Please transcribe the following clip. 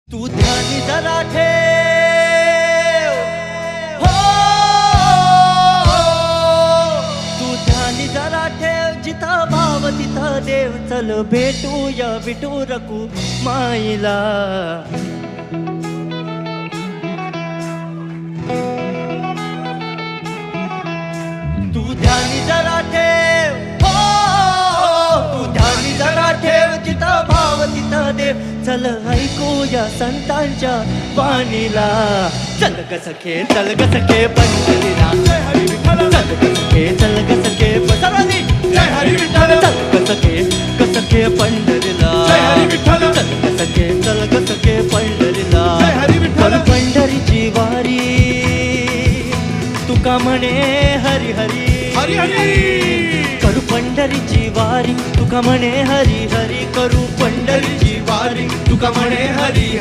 तू ध्यानी जरा ठेव, हो तू ध्यानी जरा ठेव, जिथं भाव तिथं देव. चल भेटूया विठू रकू माईला. तू ध्यानी जरा ठेव, हो तू ध्यानी जरा ठेव, जिथं भाव तिथं देव. चल ऐकूया संतांच्या वाणीला. चल ग सखे, चल ग सखे पंढरीला. जय हरी विठ्ठल. चल ग सखे, चल ग सखे सर्वांनी जय हरी विठ्ठल. चल ग सखे पंढरीला. जय हरी विठ्ठल. चल ग सखे पंढरीला. जय हरी विठ्ठल. करू पंढरीची वारी, तुका म्हणे हरी हरी. हरी हरी करू पंढरीची वारी, तुका म्हणे हरी हरी. करू पंढरीची वारी, तुका म्हणे हरी हरी.